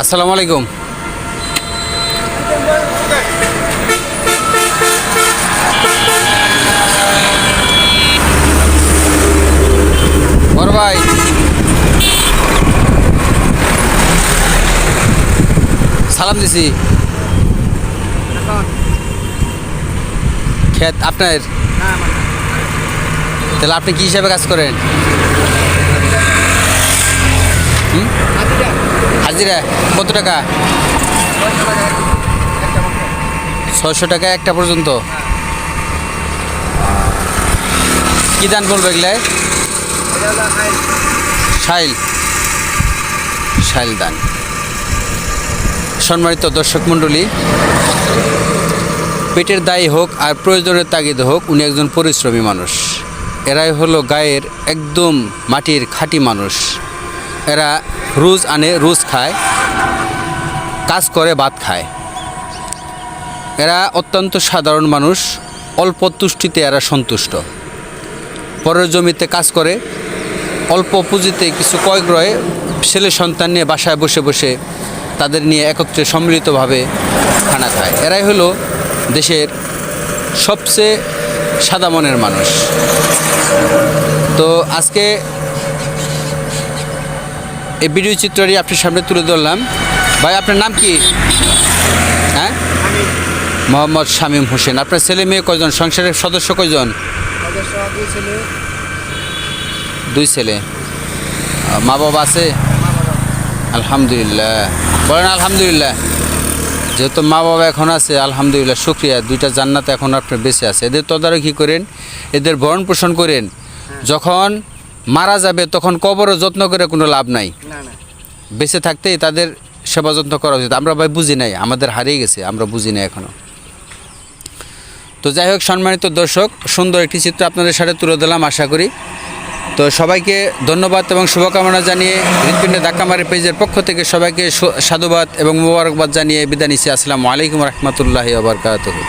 আসসালামু আলাইকুম। বড় ভাই, সালাম দিছি। ক্ষেত আপনার? তাহলে আপনি কি হিসাবে কাজ করেন? হাজিরা কত টাকা? 600 টাকা একটা পর্যন্ত। কি দান বলবো এগুলায়? শাইল, শাইল দান। সম্মানিত দর্শক মণ্ডলী, পেটের দায়ী হোক আর প্রয়োজনের তাগিদে হোক, উনি একজন পরিশ্রমী মানুষ। এরাই হলো গায়ের একদম মাটির খাঁটি মানুষ। এরা রোজ আনে, রোজ খায়, কাজ করে, ভাত খায়। এরা অত্যন্ত সাধারণ মানুষ, অল্প তুষ্টিতে এরা সন্তুষ্ট। পরের জমিতে কাজ করে, অল্প পুঁজিতে কিছু ক্রয় ক্রয়ে ছেলে সন্তান নিয়ে বাসায় বসে বসে তাদের নিয়ে একত্রে সম্মিলিতভাবে খানা খায়। এরাই হলো দেশের সবচেয়ে সাদা মনের মানুষ। তো আজকে এই ভিডিও চিত্রটি আপনার সামনে তুলে ধরলাম। ভাই, আপনার নাম কি? হ্যাঁ, মোহাম্মদ শামীম হোসেন। আপনার ছেলে মেয়ে কয়জন? সংসারের সদস্য কয়জন? 2 ছেলে। মা বাবা আছে? আলহামদুলিল্লাহ। বলেন আলহামদুলিল্লাহ। যেহেতু মা বাবা এখন আছে, আলহামদুলিল্লাহ, শুক্রিয়া। 2টা জান্নাত এখন আপনার বেঁচে আছে। এদের তদারকি করেন, এদের ভরণ পোষণ করেন। যখন মারা যাবে তখন কবরও যত্ন করে কোনো লাভ নাই। বেঁচে থাকতেই তাদের সেবা যত্ন করা উচিত। আমরা ভাই বুঝি নাই, আমাদের হারিয়ে গেছে, আমরা বুঝি নাই এখনও। তো যাই হোক, সম্মানিত দর্শক, সুন্দর একটি চিত্র আপনাদের সাথে তুলে দিলাম আশা করি। তো সবাইকে ধন্যবাদ এবং শুভকামনা জানিয়ে হৃৎপিণ্ডে ধাক্কামারি পেজের পক্ষ থেকে সবাইকে সাধুবাদ এবং মোবারকবাদ জানিয়ে বিদায় নিচ্ছি। আসসালামু আলাইকুম রহমতুল্লাহি ওয়া বারাকাতুহু।